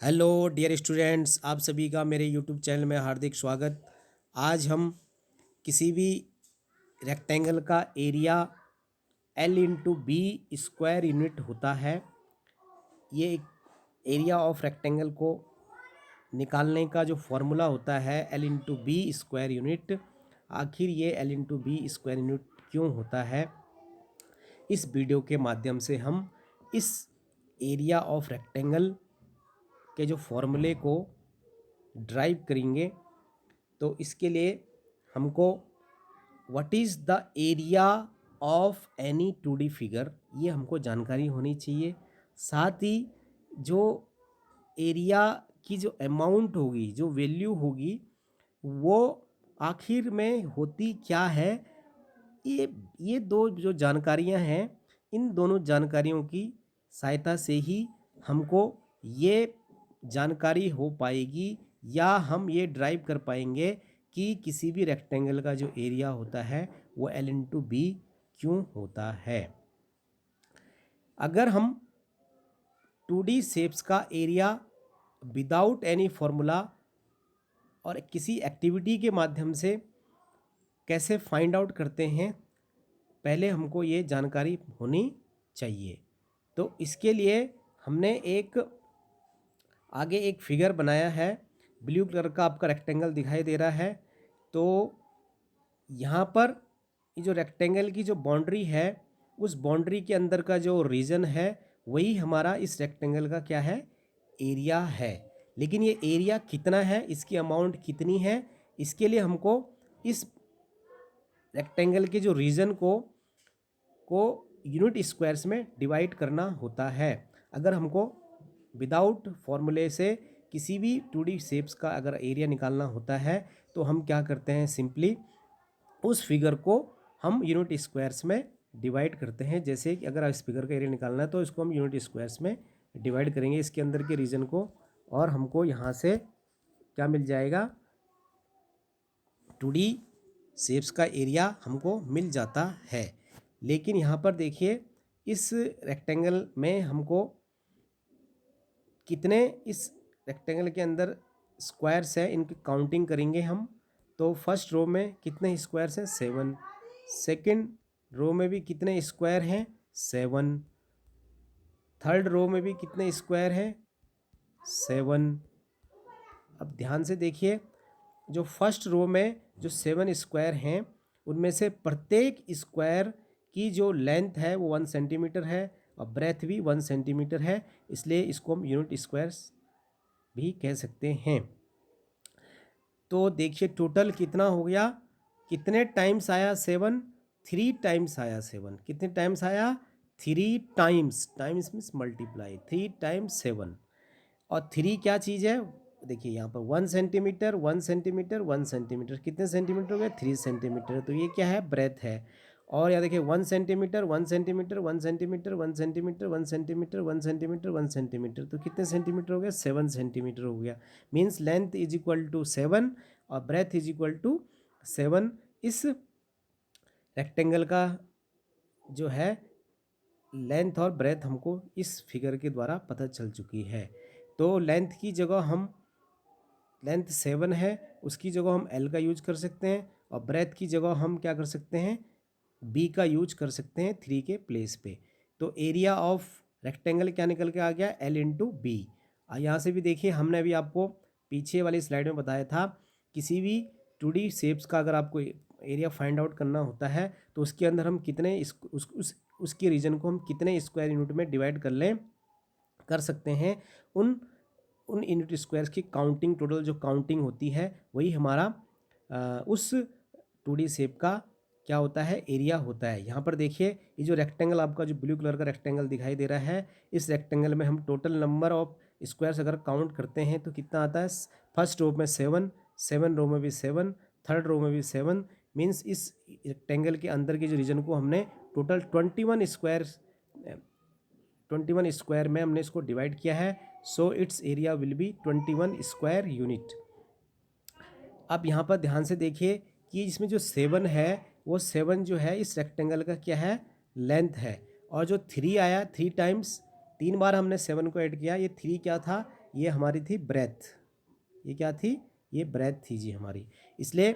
Hello dear students, आप सभी का मेरे यूट्यूब चैनल में हार्दिक स्वागत। आज हम किसी भी रेक्टेंगल का area L into B square unit होता है। ये एक एरिया ऑफ रेक्टेंगल को निकालने का जो फॉर्मूला होता है L into B square unit. आखिर ये L into B square unit क्यों होता है, इस वीडियो के माध्यम से हम इस एरिया ऑफ रेक्टेंगल के जो फॉर्मूले को ड्राइव करेंगे। तो इसके लिए हमको what is the area of any 2D figure, ये हमको जानकारी होनी चाहिए। साथ ही जो एरिया की जो अमाउंट होगी, जो वैल्यू होगी, वो आखिर में होती क्या है, ये दो जो जानकारियां हैं, इन दोनों जानकारियों की सहायता से ही हमको ये जानकारी हो पाएगी या हम ये ड्राइव कर पाएंगे कि किसी भी रेक्टेंगल का जो एरिया होता है वो L इंटू बी क्यों होता है। अगर हम 2D शेप्स का एरिया विदाउट एनी फॉर्मूला और किसी एक्टिविटी के माध्यम से कैसे फाइंड आउट करते हैं, पहले हमको ये जानकारी होनी चाहिए। तो इसके लिए हमने आगे एक फिगर बनाया है। ब्लू कलर का आपका रेक्टेंगल दिखाई दे रहा है। तो यहाँ पर ये जो रेक्टेंगल की जो बाउंड्री है, उस बाउंड्री के अंदर का जो रीजन है वही हमारा इस रेक्टेंगल का क्या है, एरिया है। लेकिन ये एरिया कितना है, इसकी अमाउंट कितनी है, इसके लिए हमको इस रेक्टेंगल के जो रीजन को यूनिट स्क्वायर्स में डिवाइड करना होता है। अगर हमको विदाउट फॉर्मूले से किसी भी 2D शेप्स का अगर एरिया निकालना होता है तो हम क्या करते हैं, सिंपली उस फिगर को हम यूनिट स्क्वायर्स में डिवाइड करते हैं। जैसे कि अगर इस फिगर का एरिया निकालना है तो इसको हम यूनिट स्क्वायर्स में डिवाइड करेंगे, इसके अंदर के रीजन को, और हमको यहाँ से क्या मिल जाएगा, 2D शेप्स का एरिया हमको मिल जाता है। लेकिन यहाँ पर देखिए, इस रेक्टेंगल में हमको कितने इस रेक्टेंगल के अंदर स्क्वायर्स है, इनकी काउंटिंग करेंगे हम। तो फर्स्ट रो में कितने स्क्वायर्स हैं, 7। सेकंड रो में भी कितने स्क्वायर हैं, 7। थर्ड रो में भी कितने स्क्वायर हैं, 7। अब ध्यान से देखिए, जो फर्स्ट रो में जो 7 स्क्वायर हैं, उनमें से प्रत्येक स्क्वायर की जो लेंथ है वो 1 सेंटीमीटर है और ब्रेथ भी 1 सेंटीमीटर है, इसलिए इसको हम यूनिट स्क्वायर्स भी कह सकते हैं। तो देखिए टोटल कितना हो गया, कितने टाइम्स आया 7, 3 टाइम्स आया 7। कितने टाइम्स आया, 3 times, times means multiply, 3 times 7। और 3 क्या चीज़ है, देखिए यहाँ पर 1 सेंटीमीटर 1 सेंटीमीटर 1 सेंटीमीटर, कितने सेंटीमीटर हो गए, 3 सेंटीमीटर। तो ये क्या है, ब्रेथ है। और यहाँ देखिए 1 centimetre 1 centimetre 1 centimetre 1 centimetre 1 centimetre 1 centimetre 1 centimetre, तो कितने सेंटीमीटर हो गया, 7 सेंटीमीटर हो गया। Means length is equal to 7 और ब्रेथ इज इक्वल टू 7। इस रेक्टेंगल का जो है लेंथ और ब्रेथ हमको इस फिगर के द्वारा पता चल चुकी है। तो लेंथ की जगह हम, लेंथ 7 है, उसकी जगह हम L का यूज कर सकते हैं, और ब्रेथ की जगह हम क्या कर सकते हैं, B का यूज कर सकते हैं 3 के प्लेस पे। तो एरिया ऑफ रेक्टेंगल क्या निकल के आ गया, L इंटू बी। यहाँ से भी देखिए, हमने अभी आपको पीछे वाली स्लाइड में बताया था, किसी भी 2D शेप्स का अगर आपको एरिया फाइंड आउट करना होता है तो उसके अंदर हम कितने उसके रीजन को हम कितने स्क्वायर यूनिट में डिवाइड कर सकते हैं। उन यूनिट स्क्वायर्स की काउंटिंग, टोटल जो काउंटिंग होती है वही हमारा उस 2D शेप का क्या होता है, एरिया होता है। यहाँ पर देखिए, ये जो रेक्टेंगल आपका जो ब्लू कलर का रेक्टेंगल दिखाई दे रहा है, इस रेक्टेंगल में हम टोटल नंबर ऑफ स्क्वायर्स अगर काउंट करते हैं तो कितना आता है, फर्स्ट रो में 7, 7 रो में भी 7, थर्ड रो में भी 7। मीन्स इस रेक्टेंगल के अंदर के जो रीजन को हमने टोटल 21 स्क्वायर में हमने इसको डिवाइड किया है। So it's area will be 21 square unit. अब यहाँ पर ध्यान से देखिए कि इसमें जो 7 है, वो 7 जो है इस रेक्टेंगल का क्या है, लेंथ है। और जो 3 आया, 3 टाइम्स, 3 बार हमने 7 को ऐड किया, ये 3 क्या था, ये हमारी थी ब्रेथ, ये क्या थी, ये ब्रेथ थी जी हमारी। इसलिए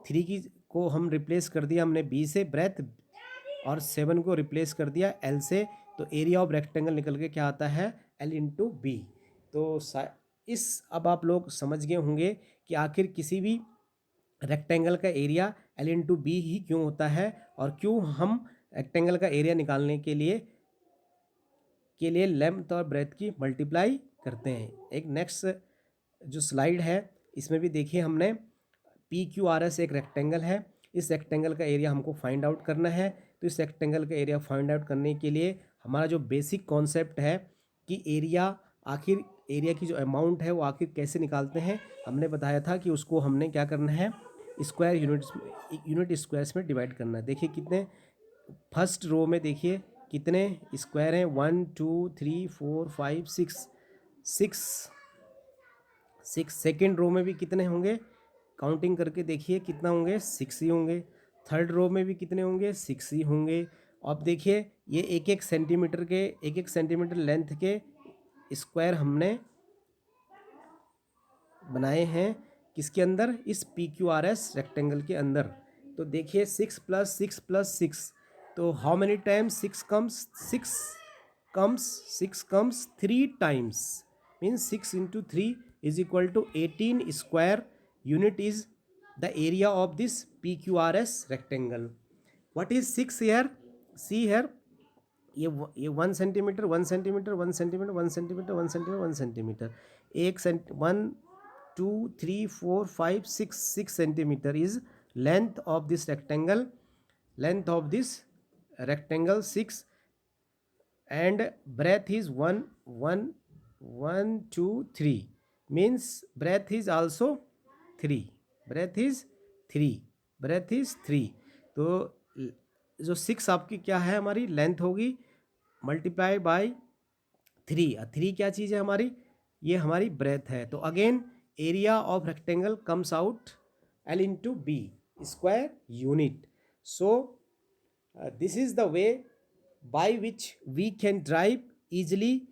3 की को हम रिप्लेस कर दिया हमने बी से ब्रेथ, और 7 को रिप्लेस कर दिया एल से, तो एरिया ऑफ रेक्टेंगल निकल के क्या आता है, एल इंटू बी। तो इस अब आप लोग समझ गए होंगे कि आखिर किसी भी रेक्टेंगल का एरिया एल इंटू बी ही क्यों होता है, और क्यों हम रेक्टेंगल का एरिया निकालने के लिए लेंथ और ब्रेथ की मल्टीप्लाई करते हैं। एक नेक्स्ट जो स्लाइड है इसमें भी देखिए हमने पी क्यू आर एस एक रेक्टेंगल है, इस रेक्टेंगल का एरिया हमको फाइंड आउट करना है। तो इस रेक्टेंगल का एरिया फाइंड आउट करने के लिए हमारा जो बेसिक कॉन्सेप्ट है कि एरिया, आखिर एरिया की जो अमाउंट है वो आखिर कैसे निकालते हैं, हमने बताया था कि उसको हमने क्या करना है, स्क्वायर यूनिट स्क्वायर्स में डिवाइड करना है। देखिए कितने, फर्स्ट रो में देखिए कितने स्क्वायर हैं, 1 2 3 4 5 6 6। सेकेंड रो में भी कितने होंगे, काउंटिंग करके देखिए कितना होंगे, 6 ही होंगे। थर्ड रो में भी कितने होंगे, 6 ही होंगे। अब देखिए ये एक एक सेंटीमीटर लेंथ के स्क्वायर हमने बनाए हैं किसके अंदर, इस P Q R S rectangle के अंदर। तो देखिए 6 + 6 + 6, तो how many times 6 comes, 6 comes 3 times, means 6 × 3 is equal to 18 square unit is the area of this PQRS rectangle. What is 6 here? See here, ये 1 centimetre 1 centimetre 1 centimetre 1 centimetre 1 centimetre 1 centimetre, 1 2 3 4 5 6 centimetre is length of this rectangle, length of this rectangle 6, and breadth is 1 2 3, means breadth is also 3, breadth is 3। तो जो 6 आपकी क्या है, हमारी length होगी, multiply by 3। 3 क्या चीज़ है हमारी, ये हमारी ब्रेथ है। तो again area of rectangle comes out L into B square unit. So this is the way by which we can derive easily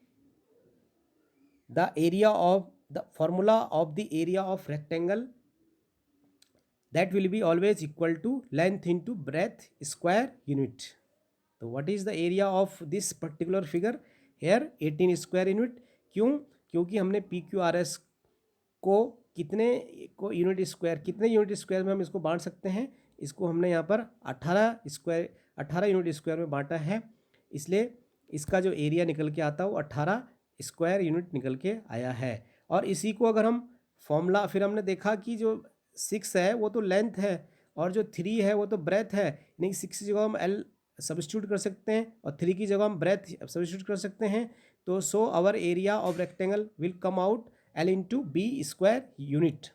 the area of the formula of the area of rectangle, that will be always equal to length into breadth square unit. So what is the area of this particular figure here, 18 square unit। क्यों, क्योंकि हमने P Q R S को कितने unit square में हम इसको बांट सकते हैं, इसको हमने यहाँ पर 18 यूनिट स्क्वायर में बांटा है, इसलिए इसका जो एरिया निकल के आता है वो 18 स्क्वायर यूनिट निकल के आया है। और इसी को अगर हम फॉर्मूला, फिर हमने देखा कि जो 6 है वो तो लेंथ है और जो 3 है वो तो ब्रेथ है, यानी कि 6 की जगह हम एल सब्स्टिट्यूट कर सकते हैं और 3 की जगह हम ब्रेथ सब्स्टिट्यूट कर सकते हैं। तो so our area of rectangle will come out L into B square unit.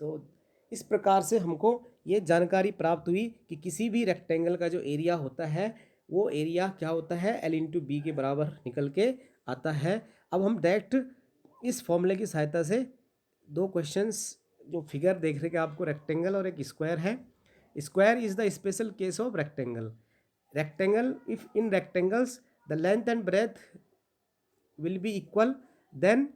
तो इस प्रकार से हमको ये जानकारी प्राप्त हुई कि किसी भी रेक्टेंगल का जो एरिया होता है वो एरिया क्या होता है, एल इंटू बी के बराबर निकल के आता है। अब हम डायरेक्ट इस फॉर्मूले की सहायता से 2 क्वेश्चंस, जो फिगर देख रहे हैं आपको, रेक्टेंगल और एक स्क्वायर है। Square is the special case of rectangle. Rectangle, if in rectangles the length and breadth will be equal, then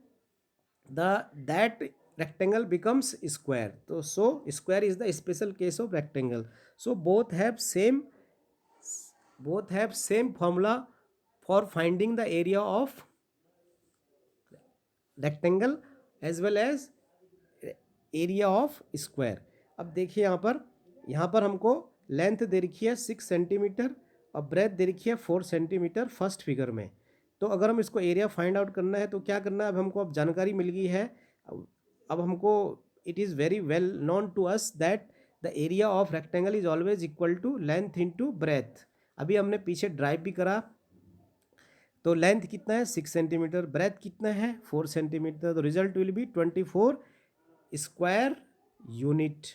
that rectangle becomes square. So square is the special case of rectangle. So both have same formula for finding the area of rectangle as well as area of square। अब देखिए यहाँ पर हमको length दे रखी है 6 centimetre और breath दे रखी है 4 सेंटीमीटर फर्स्ट फिगर में। तो अगर हम इसको एरिया फाइंड आउट करना है तो क्या करना है, अब हमको अब जानकारी मिल गई है। अब हमको it is very well known to us that the area of rectangle is always equal to length into breadth. अभी हमने पीछे ड्राइव भी करा, तो लेंथ कितना है 6 सेंटीमीटर, ब्रेथ कितना है 4 सेंटीमीटर, तो result will be 24 square unit.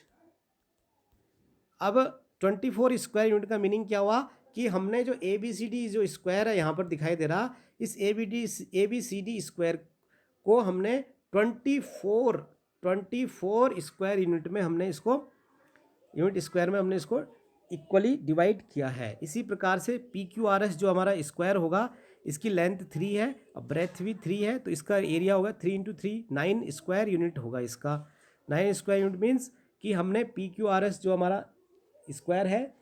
अब 24 स्क्वायर यूनिट का मीनिंग क्या हुआ कि हमने जो ए बी सी डी जो स्क्वायर है यहाँ पर दिखाई दे रहा, इस A B C D square को हमने 24 स्क्वायर यूनिट में हमने इसको इक्वली डिवाइड किया है। इसी प्रकार से पी क्यू आर एस जो हमारा स्क्वायर होगा, इसकी लेंथ 3 है और ब्रेथ भी 3 है, तो इसका एरिया होगा 3 इंटू 3, 9 स्क्वायर यूनिट होगा इसका। 9 स्क्वायर यूनिट मीन्स कि हमने PQRS जो हमारा स्क्वायर है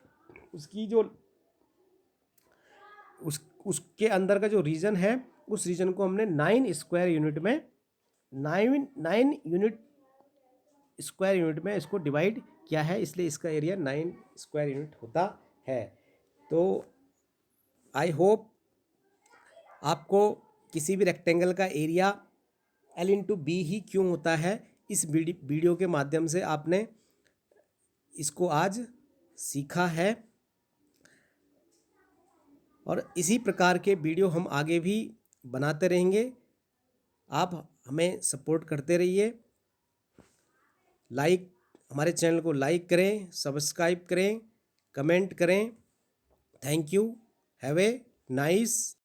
उसकी जो उसके अंदर का जो रीजन है उस रीजन को हमने 9 स्क्वायर यूनिट में 9 स्क्वायर यूनिट में इसको डिवाइड किया है, इसलिए इसका एरिया 9 स्क्वायर यूनिट होता है। तो आई होप आपको किसी भी रेक्टेंगल का एरिया L इंटू बी ही क्यों होता है, इस वीडियो के माध्यम से आपने इसको आज सीखा है। और इसी प्रकार के वीडियो हम आगे भी बनाते रहेंगे। आप हमें सपोर्ट करते रहिए। हमारे चैनल को लाइक करें, सब्सक्राइब करें, कमेंट करें। Thank you. Have a nice